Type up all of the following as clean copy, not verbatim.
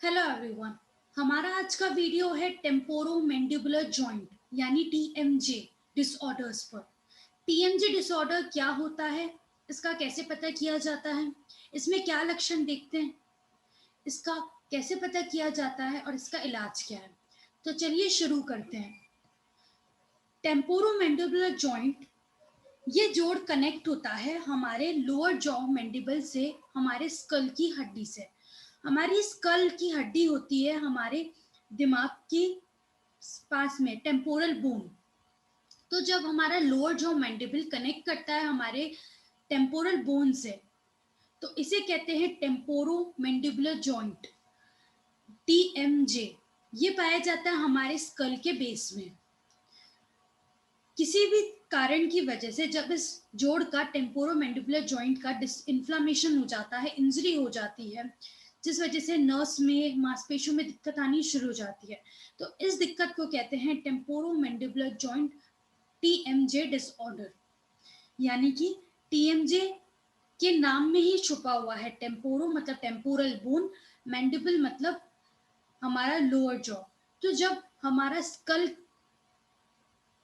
Hello everyone. हमारा आज का वीडियो है टेम्पोरोमैंडिबुलर जॉइंट यानी टीएमजे डिसऑर्डर्स पर। टीएमजे डिसऑर्डर क्या होता है, इसका कैसे पता किया जाता है, इसमें क्या लक्षण दिखते हैं, इसका कैसे पता किया जाता है और इसका इलाज क्या है। तो चलिए शुरू करते हैं। टेम्पोरोमैंडिबुलर जॉइंट, ये जोड़ कनेक्ट होता है हमारे लोअर जॉ मैंडिबल से हमारे स्कल की हड्डी से। हमारी स्कल की हड्डी होती है हमारे दिमाग के पास में टेम्पोरल बोन। तो जब हमारा लोअर जॉ मैंडिबल कनेक्ट करता है हमारे टेम्पोरल बोन से, तो इसे कहते हैं टेम्पोरो मैंडिबुलर जॉइंट, टीएमजे। ये पाया जाता है हमारे स्कल के बेस में। किसी भी कारण की वजह से जब इस जोड़ का टेम्पोरोमैंडिबुलर जॉइंट का इन्फ्लामेशन हो जाता है, इंजरी हो जाती है, जिस वजह से नर्व्स में मांसपेशियों में दिक्कत आनी शुरू हो जाती है, तो इस दिक्कत को कहते हैं टेम्पोरोमैंडिबुलर जॉइंट टीएमजे डिसऑर्डर। यानी कि टीएमजे के नाम में ही छुपा हुआ है, टेम्पोरो मतलब टेम्पोरल बोन, मैंडिबल मतलब हमारा लोअर जॉ। तो जब हमारा स्कल,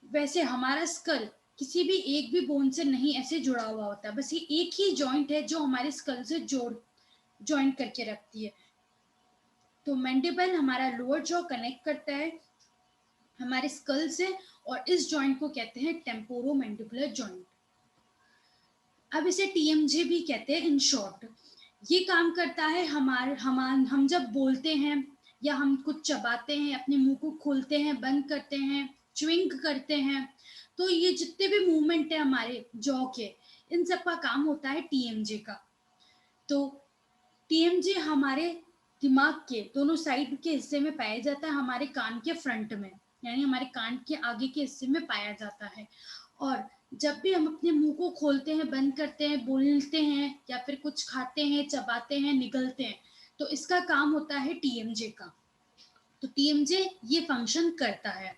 वैसे हमारा स्कल किसी भी एक भी बोन से नहीं ऐसे जुड़ा हुआ होता, बस ये एक ही जॉइंट है जो हमारे स्कल से जॉइंट करके रखती है। तो मैंडिबल हमारा लोअर जॉ कनेक्ट करता है हमारे स्कल से, और इस जॉइंट को कहते हैं टेम्पोरोमैंडिबुलर जॉइंट। अब इसे टीएमजे भी कहते हैं इन शॉर्ट। ये काम करता है हम जब बोलते हैं या हम कुछ चबाते हैं, अपने मुंह को खोलते हैं, बंद करते हैं, च्विंग करते हैं, तो ये जितने भी मूवमेंट है हमारे जॉ के, इन सब का काम होता है टीएमजे का। तो टीएमजे हमारे दिमाग के दोनों साइड के हिस्से में पाया जाता है, हमारे कान के फ्रंट में, यानी हमारे कान के आगे के हिस्से में पाया जाता है। और जब भी हम अपने मुंह को खोलते हैं, बंद करते हैं, बोलते हैं या फिर कुछ खाते हैं, चबाते हैं, निगलते हैं, तो इसका काम होता है टीएमजे का। तो टीएमजे ये फंक्शन करता है।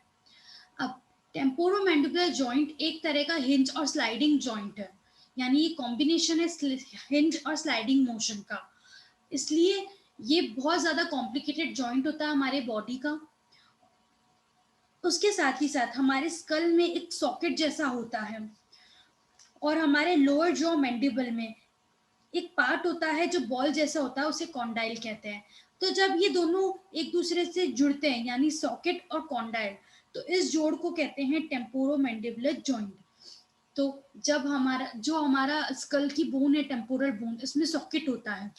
अब टेम्पोरोमैंडिबुलर जॉइंट एक तरह का हिंज और स्लाइडिंग जॉइंट है, यानी ये कॉम्बिनेशन है हिंज और स्लाइडिंग मोशन का। इसलिए ये बहुत ज्यादा कॉम्प्लिकेटेड जॉइंट होता है हमारे बॉडी का। उसके साथ ही साथ हमारे स्कल में एक सॉकेट जैसा होता है, और हमारे लोअर जॉ मैंडिबल में एक पार्ट होता है जो बॉल जैसा होता है, उसे कॉन्डाइल कहते हैं। तो जब ये दोनों एक दूसरे से जुड़ते हैं, यानी सॉकेट और कॉन्डाइल, तो इस जोड़ को कहते हैं टेम्पोरोमैंडिबुलर जॉइंट। तो जब हमारा स्कल की बोन है टेम्पोरल बोन, इसमें सॉकेट होता है।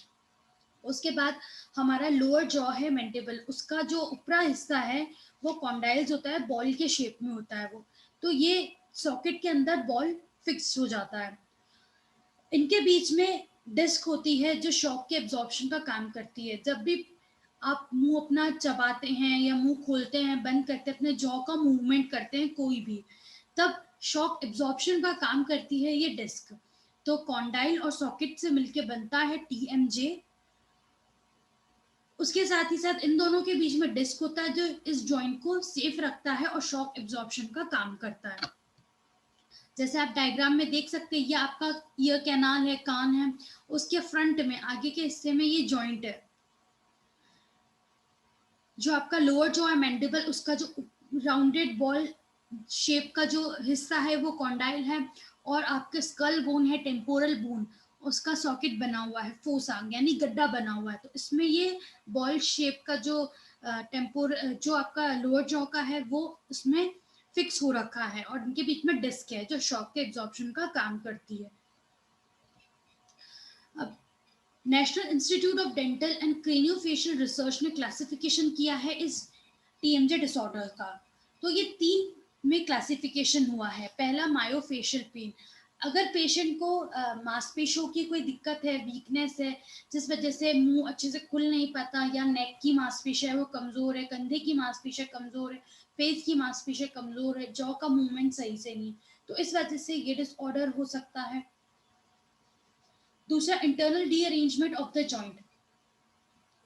उसके बाद हमारा लोअर जॉ है मैंडिबल, उसका जो ऊपरा हिस्सा है वो कॉन्डाइल्स होता है, बॉल के शेप में होता है वो। तो ये सॉकेट के अंदर बॉल फिक्स हो जाता है। इनके बीच में डिस्क होती है जो शॉक के एब्जॉर्प्शन का काम करती है। जब भी आप मुंह अपना चबाते हैं या मुंह खोलते हैं, बंद करते हैं, अपने जॉ का मूवमेंट करते हैं कोई भी, तब शॉक एब्जॉर्प्शन का काम करती है ये डिस्क। तो कॉन्डाइल और सॉकेट से मिलकर बनता है टीएमजे। उसके साथ ही साथ इन दोनों के बीच में डिस्क होता है जो इस जॉइंट को सेफ रखता है और शॉक एब्जॉर्प्शन का काम करता है। जैसे आप डायग्राम में देख सकते हैं, ये आपका ईयर कैनाल है, कान है, उसके फ्रंट में आगे के हिस्से में ये जॉइंट है। जो आपका लोअर जॉ है मैंडिबल, उसका जो राउंडेड बॉल शेप का जो हिस्सा है वो कॉन्डाइल है, और आपके स्कल बोन है टेम्पोरल बोन, उसका सॉकेट बना हुआ है, फोसा यानी गड्ढा बना हुआ है। तो इसमें ये बॉल शेप का जो जो आपका लोअर जॉ का है वो उसमें फिक्स हो रखा है, और इनके बीच में डिस्क है जो शॉक के एब्जॉर्प्शन का काम करती है। अब national institute of dental and craniofacial research ने क्लासिफिकेशन किया है इस टीएमजे डिसऑर्डर का। तो ये 3 में क्लासिफिकेशन हुआ है। पहला मायोफेशियल पेन, अगर पेशेंट को मांसपेशियों की कोई दिक्कत है, वीकनेस है, जिस वजह से मुंह अच्छे से खुल नहीं पाता, या नेक की मांसपेशियां है वो कमजोर है, कंधे की मांसपेशियां कमजोर है, फेस की मांसपेशियां कमजोर है, जॉ का मूवमेंट सही से नहीं, तो इस वजह से ये डिसऑर्डर हो सकता है। दूसरा, internal rearrangement of the joint,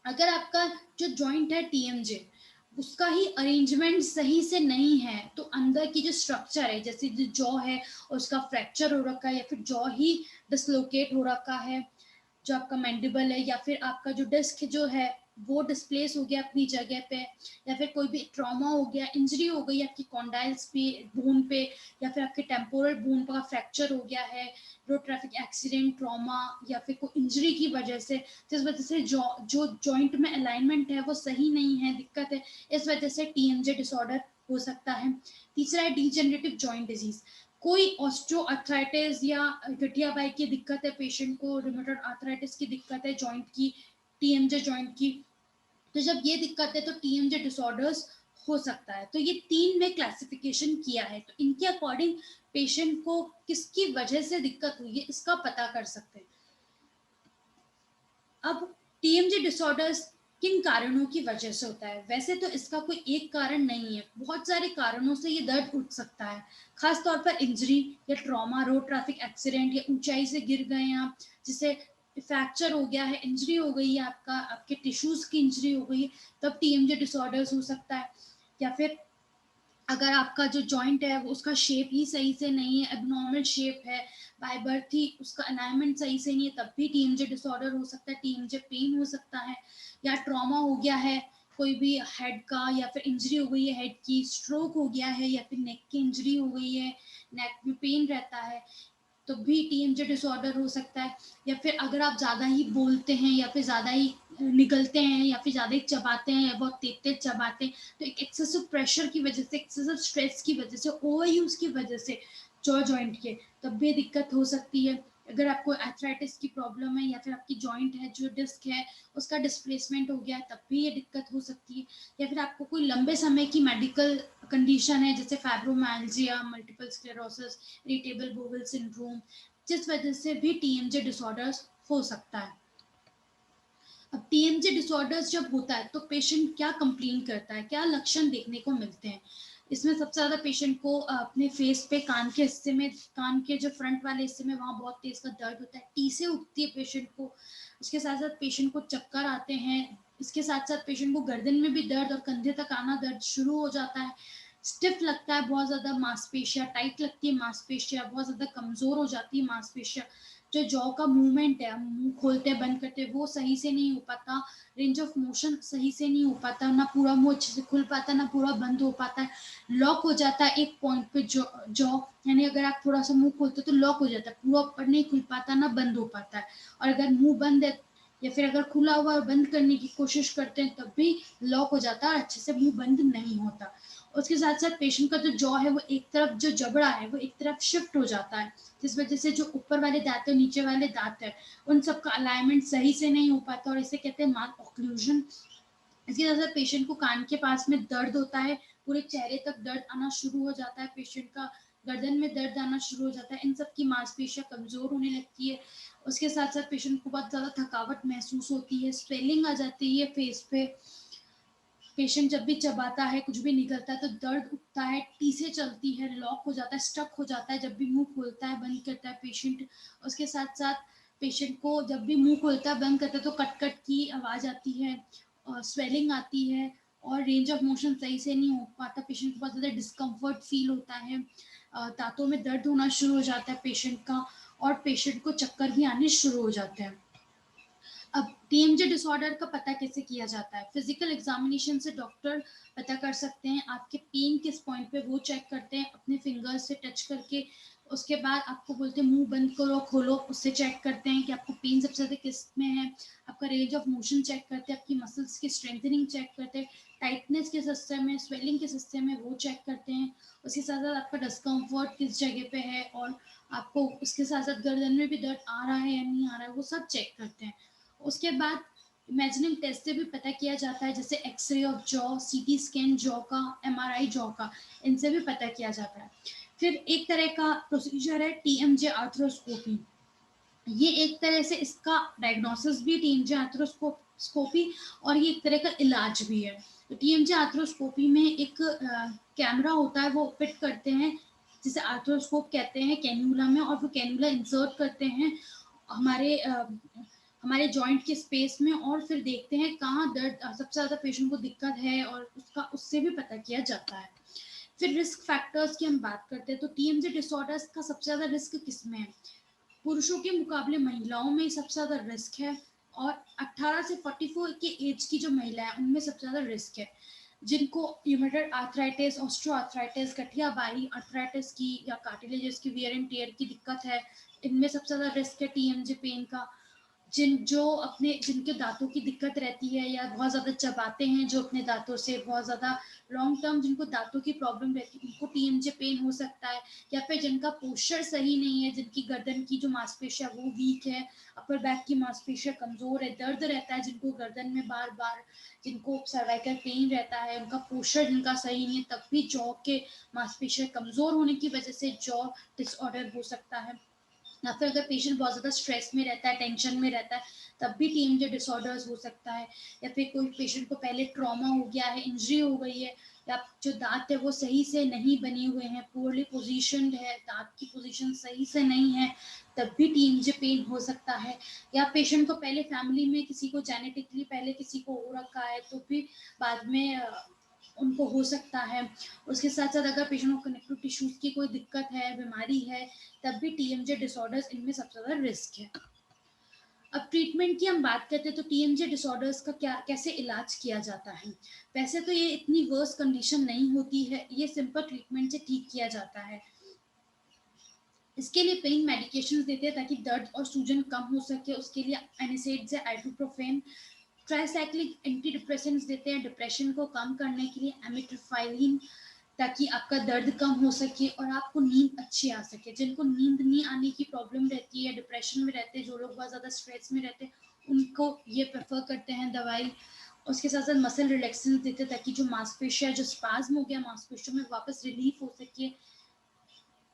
अगर आपका जो जॉइंट है टीएमजे, उसका ही अरेंजमेंट सही से नहीं है, तो अंदर की जो स्ट्रक्चर है, जैसे जो जॉ है उसका फ्रैक्चर हो रखा है, या फिर जॉ ही डिसलोकेट हो रखा है, जो आपका मैंडिबल है या फिर आपका जो डिस्क जो है वो डिस्प्लेस हो गया अपनी जगह पे, या फिर कोई भी ट्रॉमा हो गया, इंजरी हो गई आपकी कॉन्डाइल्स पे, बोन पे, या फिर आपके टेम्पोरल बोन का फ्रैक्चर हो गया है, रोड ट्रैफिक एक्सीडेंट, ट्रॉमा, या फिर कोई इंजरी की वजह से, जिस वजह से जो जॉइंट में अलाइनमेंट है वो सही नहीं है, दिक्कत है, इस वजह से टीएमजे डिसऑर्डर हो सकता है। तीसरा है डीजेनरेटिव जॉइंट डिजीज। कोई ऑस्टियोआर्थराइटिस या गठिया बाई की दिक्कत है पेशेंट को, रूमेटॉइड आर्थराइटिस की दिक्कत है जॉइंट की, टीएमजे जॉइंट की, तो जब ये दिक्कत है तो टीएमजे डिसऑर्डर्स हो सकता है। तो ये 3 में क्लासिफिकेशन किया है, तो इनके अकॉर्डिंग पेशेंट को किसकी वजह से दिक्कत हुई है इसका पता कर सकते हैं। अब टीएमजे डिसऑर्डर्स किन कारणों की वजह से होता है? वैसे तो इसका कोई एक कारण नहीं है, बहुत सारे कारणों से ये दर्द उठ सकता है, खास तौर पर इंजरी या ट्रॉमा, रोड ट्रैफिक एक्सीडेंट, या ऊंचाई से गिर गए आप जिससे फ्रैक्चर हो गया है, इंजरी हो गई है, आपके टिश्यूज की इंजरी हो गई है, तब टीएमजे डिसऑर्डर्स हो सकता है। या फिर अगर आपका जो जॉइंट है वो उसका शेप ही सही से नहीं है, एबनॉर्मल शेप है, बाय बर्थ ही उसका अलाइनमेंट सही से नहीं है, तब भी टीएमजे डिसऑर्डर हो सकता है, टीएमजे पेन हो सकता है। या ट्रॉमा हो गया है कोई भी हेड का, या फिर इंजरी हो गई है हेड की, स्ट्रोक हो गया है, या फिर नेक की इंजरी हो गई है, नेक में पेन रहता है, तो भी टीएमजे डिसऑर्डर हो सकता है। या फिर अगर आप ज़्यादा ही बोलते हैं, या फिर ज़्यादा ही निगलते हैं, या फिर ज़्यादा ही चबाते हैं, या बहुत तेज तेज चबाते हैं, तो एक एक्सेसिव प्रेशर की वजह से, एक्सेसिव स्ट्रेस की वजह से, ओवर यूज की वजह से जॉ जॉइंट के, तब भी दिक्कत हो सकती है। अगर आपको एर्थराइटिस की प्रॉब्लम है, या फिर आपकी जॉइंट है जो डिस्क है उसका डिस्प्लेसमेंट हो गया है, तब भी ये दिक्कत हो सकती है। या फिर आपको कोई लंबे समय की मेडिकल कंडीशन है जैसे fibromyalgia, multiple sclerosis, irritable bowel syndrome, जिस वजह से भी टीएमजे डिसऑर्डर्स हो सकता है। अब टीएमजे डिसऑर्डर्स जब होता है तो पेशेंट क्या कंप्लेन करता है, क्या लक्षण देखने को मिलते हैं? इसमें सबसे ज्यादा पेशेंट को अपने फेस पे, कान के हिस्से में, कान के जो फ्रंट वाले हिस्से में वहां बहुत तेज का दर्द होता है, टीसे उठती है पेशेंट को। उसके साथ साथ पेशेंट को चक्कर आते हैं। इसके साथ साथ पेशेंट को गर्दन में भी दर्द और कंधे तक आना दर्द शुरू हो जाता है। स्टिफ लगता है बहुत ज्यादा, मांसपेशियां टाइट लगती है, मांसपेशियां बहुत ज्यादा कमजोर हो जाती है, मांसपेशियां, जो जॉ का मूवमेंट है, मुंह खोलते बंद करते वो सही से नहीं हो पाता, रेंज ऑफ मोशन सही से नहीं हो पाता, ना पूरा मुंह अच्छे से खुल पाता, ना पूरा बंद हो पाता है, लॉक हो जाता है एक पॉइंट पे जॉ, यानी अगर आप थोड़ा सा मुंह खोलते तो लॉक हो जाता है, पूरा ऊपर नहीं खुल पाता, ना बंद हो पाता है। और अगर मुंह बंद है या फिर अगर खुला हुआ बंद करने की कोशिश करते हैं तब भी लॉक हो जाता है, अच्छे से मुंह बंद नहीं होता। उसके साथ साथ पेशेंट का जो जॉ है वो एक तरफ, जो जबड़ा है वो एक तरफ शिफ्ट हो जाता है, जिस वजह से जो ऊपर वाले दांत है, नीचे वाले दांत है, उन सब का अलाइनमेंट सही से नहीं हो पाता, और इसे कहते हैं माउथ ऑक्लूजन। इसके साथ साथ पेशेंट को कान के पास में दर्द होता है, पूरे चेहरे तक दर्द आना शुरू हो जाता है, पेशेंट का गर्दन में दर्द आना शुरू हो जाता है, इन सब की मांसपेशियां कमजोर होने लगती है। उसके साथ साथ पेशेंट को बहुत ज्यादा थकावट महसूस होती है, स्वेलिंग आ जाती है फेस पे। पेशेंट जब भी चबाता है, कुछ भी निकलता है तो दर्द उठता है, टीसे चलती है, लॉक हो जाता है, स्टक हो जाता है जब भी मुंह खोलता है बंद करता है पेशेंट। उसके साथ साथ पेशेंट को जब भी मुंह खोलता है बंद करता है तो कट कट की आवाज आती है, स्वेलिंग आती है, और रेंज ऑफ मोशन सही से नहीं हो पाता, पेशेंट को बहुत ज़्यादा डिस्कम्फर्ट फील होता है, दांतों में दर्द होना शुरू हो जाता है पेशेंट का, और पेशेंट को चक्कर भी आने शुरू हो जाते हैं। अब टीएमजे डिसऑर्डर का पता कैसे किया जाता है? फिजिकल एग्जामिनेशन से डॉक्टर पता कर सकते हैं, आपके पेन किस पॉइंट पे वो चेक करते हैं अपने फिंगर्स से टच करके। उसके बाद आपको बोलते हैं मुंह बंद करो खोलो, उससे चेक करते हैं कि आपको पेन सबसे ज्यादा किस में है। आपका रेंज ऑफ मोशन चेक करते हैं, आपकी मसल्स की स्ट्रेंथनिंग चेक करते हैं, टाइटनेस किस हिस्से में, स्वेलिंग किस हिस्से में वो चेक करते हैं। उसके साथ साथ आपका डिस्कम्फर्ट किस जगह पे है, और आपको उसके साथ साथ गर्दन में भी दर्द आ रहा है या नहीं आ रहा है वो सब चेक करते हैं। उसके बाद इमेजिनिंग टेस्ट से भी पता किया जाता है, जैसे X-ray of jaw, CT scan jaw का, एमआरआई जॉ का, इनसे भी पता किया जाता है। फिर एक तरह का प्रोसीजर है टीएमजे आर्थ्रोस्कोपी। ये एक तरह से इसका डायग्नोसिस भी टीएमजे आर्थ्रोस्कोपी, और ये एक तरह का इलाज भी है। तो टीएमजे आर्थ्रोस्कोपी में एक कैमरा होता है, वो फिट करते हैं, जिसे आर्थ्रोस्कोप कहते हैं, कैन्यूला में, और वो कैन्यूला इंसर्ट करते हैं हमारे हमारे जॉइंट के स्पेस में, और फिर देखते हैं कहाँ दर्द सबसे ज़्यादा पेशेंट को दिक्कत है, और उसका उससे भी पता किया जाता है। फिर रिस्क फैक्टर्स की हम बात करते हैं तो टीएमजे डिसऑर्डर्स का सबसे ज़्यादा रिस्क किस में है? पुरुषों के मुकाबले महिलाओं में सबसे ज़्यादा रिस्क है, और 18 से 44 की एज की जो महिला है उनमें सबसे ज़्यादा रिस्क है, जिनको यूमेटॉइड आर्थराइटिस, ऑस्टियोआर्थराइटिस, गठिया बाही आर्थराइटिस की या कार्टिलेजेस की वियर एंड टियर की दिक्कत है, इनमें सबसे ज़्यादा रिस्क है टीएमजे पेन का। जिनके दांतों की दिक्कत रहती है या बहुत ज़्यादा चबाते हैं जो अपने दांतों से, बहुत ज़्यादा लॉन्ग टर्म जिनको दांतों की प्रॉब्लम रहती है उनको टीएमजे पेन हो सकता है। या फिर जिनका पोस्चर सही नहीं है, जिनकी गर्दन की जो मांसपेशियां वो वीक है, अपर बैक की मांसपेशियां कमजोर है, दर्द रहता है जिनको गर्दन में बार बार, जिनको सर्वाइकल पेन रहता है, उनका पोस्चर जिनका सही नहीं है, तब भी जॉ के मांसपेशियां कमजोर होने की वजह से जॉ डिसऑर्डर हो सकता है। या फिर अगर पेशेंट बहुत ज़्यादा स्ट्रेस में रहता है, टेंशन में रहता है, तब भी टीएमजे डिसऑर्डर्स हो सकता है। या फिर कोई पेशेंट को पहले ट्रॉमा हो गया है, इंजरी हो गई है, या जो दांत है वो सही से नहीं बने हुए हैं, पुअरली पोजीशनड है, दांत की पोजीशन सही से नहीं है, तब भी टीएमजे पेन हो सकता है। या पेशेंट को पहले फैमिली में किसी को जेनेटिकली पहले किसी को हो रखा है तो भी बाद में उनको हो सकता है। उसके साथ साथ अगर पेशेंट को कनेक्टिव टिश्यूज की कोई दिक्कत है, बीमारी है, तब भी टीएमजे डिसऑर्डर्स इनमें सबसे ज़्यादा रिस्क है। अब ट्रीटमेंट की हम बात करते हैं तो टीएमजे डिसऑर्डर्स का क्या कैसे इलाज किया जाता है। वैसे तो ये इतनी वर्स कंडीशन नहीं होती है, ये सिंपल ट्रीटमेंट से ठीक किया जाता है। इसके लिए पेन मेडिकेशंस देते हैं ताकि दर्द और सूजन कम हो सके। उसके लिए एनिसेड्स है, आइबुप्रोफेन, ट्राइसाइक्लिक एंटी डिप्रेसेंट्स देते हैं डिप्रेशन को कम करने के लिए, एमिट्रिफाइलिन, ताकि आपका दर्द कम हो सके और आपको नींद अच्छी आ सके। जिनको नींद नहीं आने की प्रॉब्लम रहती है, डिप्रेशन में रहते हैं, जो लोग बहुत ज़्यादा स्ट्रेस में रहते हैं, उनको ये प्रेफर करते हैं दवाई। उसके साथ साथ मसल रिलैक्सेंस देते हैं ताकि जो मांसपेशियां, जो स्पाज्म हो गया मांसपेशियों में, वापस रिलीफ हो सके।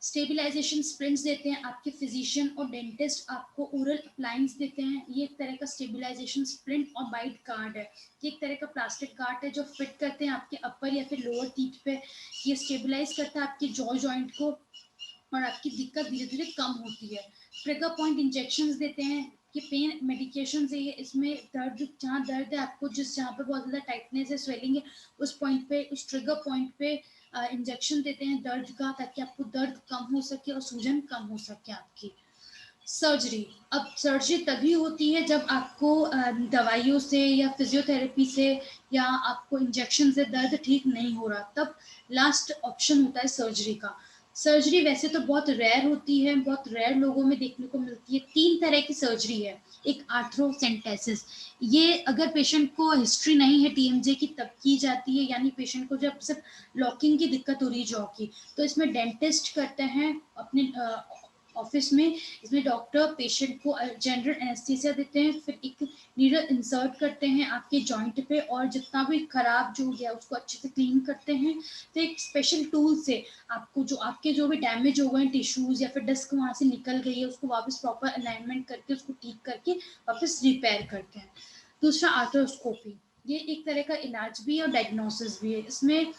स्टेबलाइजेशन स्प्रिंट्स देते हैं आपके फिजिशियन, और डेंटिस्ट आपको ओरल अप्लायंस देते हैं। ये एक तरह का स्टेबलाइजेशन स्प्रिंट और बाइट गार्ड है। ये एक तरह का प्लास्टिक गार्ड है जो फिट करते हैं आपके अपर या फिर लोअर टीथ पे। ये स्टेबलाइज करता है आपके जॉ जॉइंट को और आपकी दिक्कत धीरे धीरे कम होती है। ट्रिगर पॉइंट इंजेक्शन देते हैं। ये पेन मेडिकेशन है, ये इसमें दर्द, जहाँ दर्द है आपको, जहाँ पे बहुत ज़्यादा टाइटनेस है, स्वेलिंग है, उस पॉइंट पे, उस ट्रिगर पॉइंट पे इंजेक्शन देते हैं दर्द का, ताकि आपको दर्द कम हो सके और सूजन कम हो सके आपकी। सर्जरी, अब सर्जरी तभी होती है जब आपको दवाइयों से या फिजियोथेरेपी से या आपको इंजेक्शन से दर्द ठीक नहीं हो रहा, तब लास्ट ऑप्शन होता है सर्जरी का। सर्जरी वैसे तो बहुत रेयर होती है, बहुत रेयर लोगों में देखने को मिलती है। 3 तरह की सर्जरी है। एक आर्थ्रोसेंटेसिस, ये अगर पेशेंट को हिस्ट्री नहीं है टीएमजे की तब की जाती है, यानी पेशेंट को जब सिर्फ लॉकिंग की दिक्कत हो रही है जॉ की, तो इसमें डेंटिस्ट करते हैं अपने ऑफिस में। इसमें डॉक्टर पेशेंट को जनरल एनेस्थीसिया देते हैं, फिर एक नीडल इंसर्ट करते हैं आपके जॉइंट पे, और जितना भी खराब जो गया उसको अच्छे से क्लीन करते हैं। तो एक स्पेशल टूल से आपको जो आपके जो भी डैमेज हो गए टिश्यूज या फिर डिस्क वहां से निकल गई है, उसको वापस प्रॉपर अलाइनमेंट करके उसको ठीक करके वापस रिपेयर करते हैं। दूसरा आर्थ्रोस्कोपी, ये एक तरह का इलाज भी है और डायग्नोसिस भी है। इसमें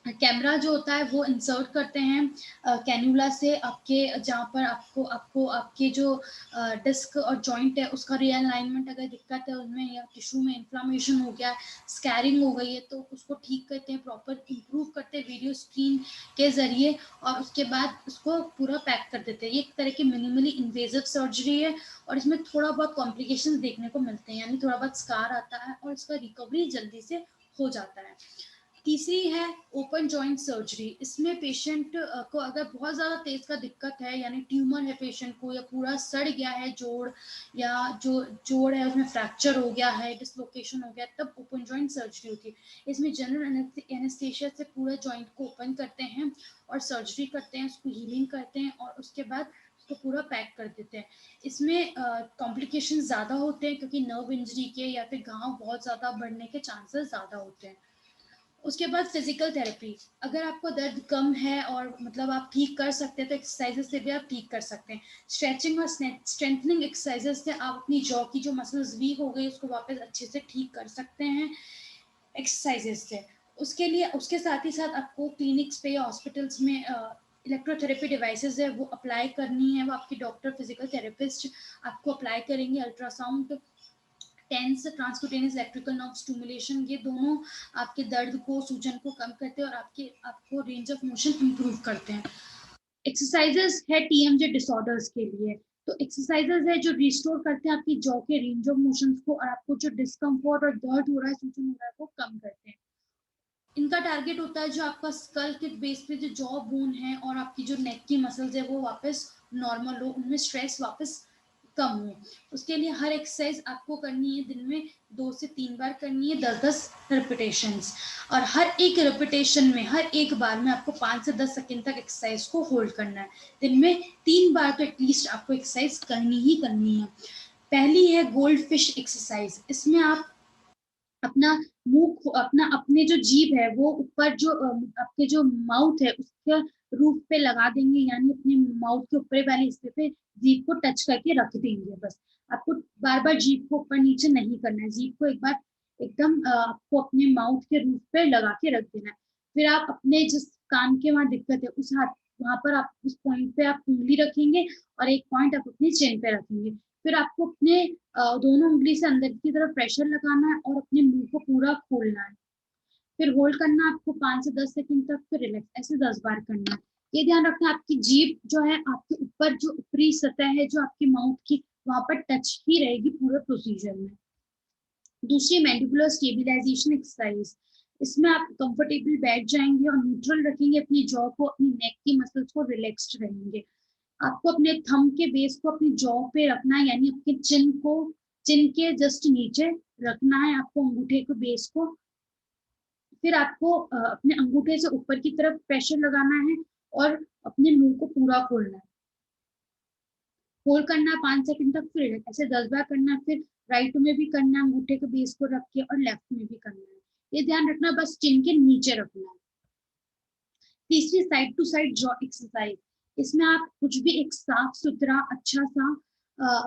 कैमरा जो होता है वो इंसर्ट करते हैं कैन्यूला से आपके, जहाँ पर आपको आपको आपके जो डिस्क और जॉइंट है उसका रीअलाइनमेंट अगर दिक्कत है उनमें, या टिश्यू में इन्फ्लामेशन हो गया है, स्कैरिंग हो गई है, तो उसको ठीक करते हैं, प्रॉपर इंप्रूव करते हैं वीडियो स्क्रीन के जरिए, और उसके बाद उसको पूरा पैक कर देते हैं। ये एक तरह की मिनिमली इन्वेजिव सर्जरी है, और इसमें थोड़ा बहुत कॉम्प्लिकेशंस देखने को मिलते हैं, यानी थोड़ा बहुत स्कार आता है और इसका रिकवरी जल्दी से हो जाता है। तीसरी है ओपन जॉइंट सर्जरी। इसमें पेशेंट को अगर बहुत ज़्यादा तेज का दिक्कत है, यानी ट्यूमर है पेशेंट को, या पूरा सड़ गया है जोड़, या जो जोड़ है उसमें फ्रैक्चर हो गया है, डिसलोकेशन हो गया, तब ओपन जॉइंट सर्जरी होती है। इसमें जनरल एनेस्थीसिया से पूरा जॉइंट को ओपन करते हैं और सर्जरी करते हैं, उसको हीलिंग करते हैं और उसके बाद उसको पूरा पैक कर देते हैं। इसमें कॉम्प्लिकेशन ज़्यादा होते हैं क्योंकि नर्व इंजरी के या फिर घाव बहुत ज़्यादा बढ़ने के चांसेस ज़्यादा होते हैं। उसके बाद फिजिकल थेरेपी, अगर आपको दर्द कम है और मतलब आप ठीक कर सकते हैं तो एक्सरसाइजेस से भी आप ठीक कर सकते हैं। स्ट्रेचिंग और स्ट्रेंथनिंग एक्सरसाइजेस से आप अपनी जॉ की जो मसल्स वीक हो गई उसको वापस अच्छे से ठीक कर सकते हैं एक्सरसाइजेस से। उसके लिए उसके साथ ही साथ आपको क्लिनिक्स पे या हॉस्पिटल्स में इलेक्ट्रोथेरेपी डिवाइसेस है वो अप्लाई करनी है, वो आपकी डॉक्टर फिजिकल थेरेपिस्ट आपको अप्लाई करेंगे। Ultrasound, TENS transcutaneous electrical nerve stimulation, ये दोनों आपके दर्द को, सूजन को कम करते हैं और आपको रेंज ऑफ मोशन इंप्रूव करते हैं। एक्सरसाइजेस है टीएमजे डिसऑर्डर्स के लिए। तो एक्सरसाइजेज है जो रिस्टोर करते हैं आपकी जॉ के रेंज ऑफ मोशंस को, और आपको जो डिस्कम्फर्ट और दर्द हो रहा है, सूजन हो रहा है, वो कम करते हैं। इनका टारगेट होता है जो आपका स्कल के बेस पे जो जॉ बोन है और आपकी जो नेक की मसल्स है वो वापस नॉर्मल हो, उनमें स्ट्रेस वापस कम हो। उसके लिए हर एक्सरसाइज आपको करनी है दिन में 2 से 3 बार करनी है, 10-10 रिपीटेशंस, और हर एक रिपीटेशन में, हर एक बार में आपको 5 से 10 सेकंड तक एक्सरसाइज को होल्ड करना है। दिन में 3 बार तो एटलीस्ट आपको एक्सरसाइज करनी ही करनी है। पहली है गोल्ड फिश एक्सरसाइज। इसमें आप अपना मुंह, अपना अपने जो जीभ है वो ऊपर जो आपके जो माउथ है उसके रूफ पे लगा देंगे, यानी अपने माउथ के ऊपर वाले हिस्से पे जीभ को टच करके रख देंगे। बस आपको बार बार जीभ को ऊपर नीचे नहीं करना है, जीभ को एक बार एकदम आपको अपने माउथ के रूफ पे लगा के रख देना है। फिर आप अपने जिस कान के वहां दिक्कत है उस हाथ, वहां पर आप उस पॉइंट पे आप उंगली रखेंगे और एक पॉइंट आप अपनी चिन पे रखेंगे। फिर आपको अपने दोनों उंगली से अंदर की तरफ प्रेशर लगाना है और अपने मुंह को पूरा खोलना है। फिर होल्ड करना आपको 5 से 10 सेकंड तक, फिर रिलैक्स, ऐसे 10 बार करना है। ये ध्यान रखना आपकी जीभ जो है आपके ऊपर जो ऊपरी सतह है जो आपकी माउथ की, वहां पर टच ही रहेगी पूरे प्रोसीजर में। दूसरी मैंडिबुलर स्टेबिलाईजेशन एक्सरसाइज। इसमें आप कंफर्टेबल बैठ जाएंगे और न्यूट्रल रखेंगे अपनी जॉ को, अपनी नेक की मसल्स को रिलैक्स्ड रहेंगे। आपको अपने थंब के बेस को अपनी जॉ पे रखना है, यानी आपके चिन को, चिन के जस्ट नीचे रखना है आपको अंगूठे के बेस को। फिर आपको अपने अंगूठे से ऊपर की तरफ प्रेशर लगाना है और अपने मुंह को पूरा खोलना है। होल्ड करना है 5 सेकंड तक, फिर ऐसे 10 बार करना है। फिर राइट में भी करना है अंगूठे के बेस को रख के, और लेफ्ट में भी करना है। ये ध्यान रखना, बस चिन के नीचे रखना है। तीसरी side to side jaw exercise. इसमें आप कुछ भी एक साफ सुथरा अच्छा सा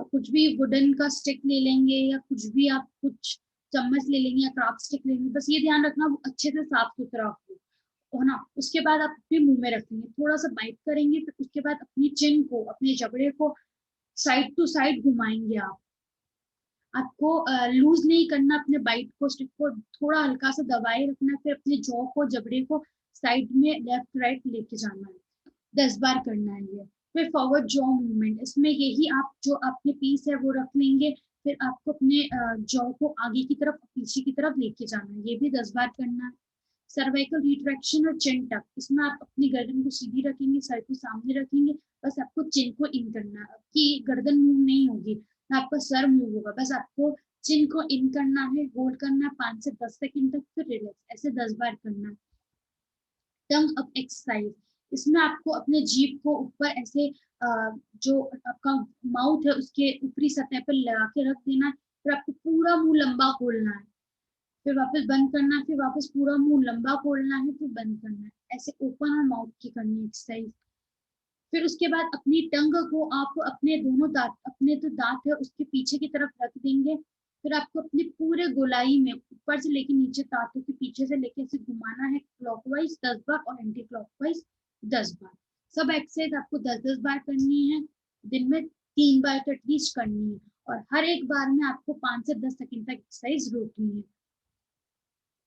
कुछ भी वुडन का स्टिक ले लेंगे, या कुछ भी आप कुछ चम्मच ले लेंगे या क्राफ्ट स्टिक लेंगे। बस ये ध्यान रखना वो अच्छे से साफ सुथरा हो ना। उसके बाद आप अपने मुंह में रखेंगे, थोड़ा सा बाइट करेंगे, फिर उसके बाद अपनी चिन को, अपने जबड़े को साइड टू साइड घुमाएंगे आप। आपको लूज नहीं करना अपने बाइट को, स्टिक को थोड़ा हल्का सा दबाए रखना। फिर अपने जॉ को, जबड़े को साइड में लेफ्ट राइट लेके जाना है। 10 बार करना है ये। फिर फॉरवर्ड जॉ मूवमेंट। इसमें यही आप जो अपने पीस है वो रख लेंगे, फिर आपको अपने जॉ को आगे की तरफ, पीछे की तरफ लेके जाना है। ये भी 10 बार करना है। सर्वाइकल रिट्रैक्शन और चिन टक। इसमें आप अपनी गर्दन को सीधी रखेंगे, सर को सामने रखेंगे, बस आपको चिन को इन करना है। आपकी गर्दन मूव नहीं होगी, ना आपका सर मूव होगा, बस आपको चिन को इन करना है, होल्ड करना है 5 से 10 सेकंड तक, फिर रिलैक्स, ऐसे 10 बार करना है। टंग अप एक्सरसाइज। इसमें आपको अपने जीभ को ऊपर ऐसे जो आपका माउथ है उसके ऊपरी सतह पर लगा के रख देना है। फिर आपको पूरा मुंह लंबा खोलना है, फिर वापस बंद करना है, फिर वापस पूरा मुंह लंबा खोलना है, फिर बंद करना है। ऐसे ओपन और माउथ की करनी है एक्सरसाइज। फिर उसके बाद अपनी टंग को आप अपने दोनों दांत, अपने जो दांत है उसके पीछे की तरफ रख देंगे। फिर आपको अपने पूरे गोलाई में ऊपर से लेके नीचे, दांतों के पीछे से लेके ऐसे घुमाना है, क्लॉकवाइज 10 बार और एंटी क्लॉकवाइज 10 बार। सब एक्सरसाइज आपको 10-10 बार करनी है, दिन में 3 बार तो एटलीस्ट करनी है, और हर एक बार में आपको 5 से 10 सेकंड तक एक्सरसाइज रोकनी है।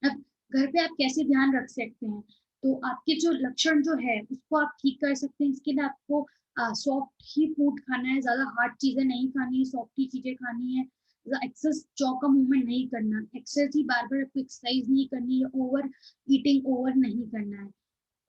अब घर पे आप कैसे ध्यान रख सकते हैं, तो आपके जो लक्षण जो है उसको आप ठीक कर सकते हैं। इसके लिए आपको सॉफ्ट ही फूड खाना है, ज्यादा हार्ड चीजें नहीं खानी है, सॉफ्ट ही चीजें खानी है। एक्सेस जॉ का मूवमेंट नहीं करना, एक्सेस ही बार बार आपको एक्सरसाइज नहीं करनी है, ओवर ईटिंग ओवर नहीं करना है।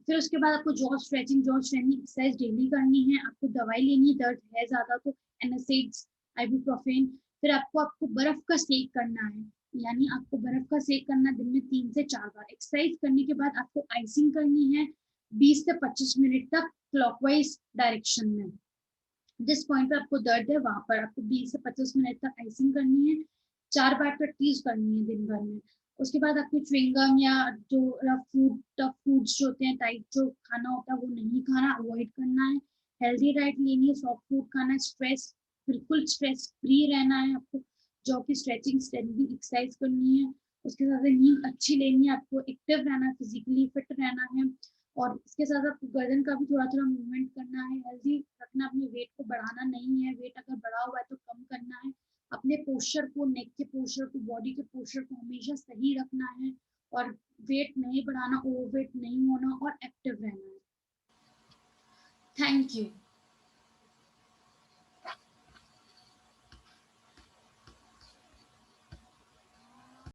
फिर उसके बाद आपको जॉ स्ट्रेचिंग एक्सरसाइज डेली करनी है। आपको दवाई लेनी है, दर्द है ज्यादा तो एनासिड्स, आइबुप्रोफेन। फिर आपको बर्फ का सेक करना है, यानी आपको बर्फ का सेक करना दिन में 3 से 4 बार। एक्सरसाइज करने के बाद आपको आइसिंग करनी है 20 से 25 मिनट तक क्लॉकवाइज डायरेक्शन में। जिस पॉइंट पे आपको दर्द है वहां पर आपको 20 से 25 मिनट तक आइसिंग करनी है। 4 बार प्रैक्टिस करनी है दिन भर में। उसके बाद आपको च्युइंगम या जो टफ फूड्स जो होते हैं, टाइट जो खाना होता है वो नहीं खाना, अवॉइड करना है। हेल्दी डाइट लेनी है, सॉफ्ट फूड खाना है, स्ट्रेस, बिल्कुल स्ट्रेस फ्री रहना है आपको। जॉ की स्ट्रेचिंग, स्ट्रेचिंग एक्सरसाइज करनी है। उसके साथ नींद अच्छी लेनी है, आपको एक्टिव रहना है, फिजिकली फिट रहना है। और इसके साथ आपको गर्दन का भी थोड़ा थोड़ा मूवमेंट करना है, हेल्दी रखना, अपने वेट को बढ़ाना नहीं है, वेट अगर बढ़ा हुआ है तो कम करना है। अपने पोस्चर को, नेक के पोस्चर को, बॉडी के पोस्चर को हमेशा सही रखना है, और वेट नहीं बढ़ाना, ओवरवेट नहीं होना, और एक्टिव रहना है। Thank you.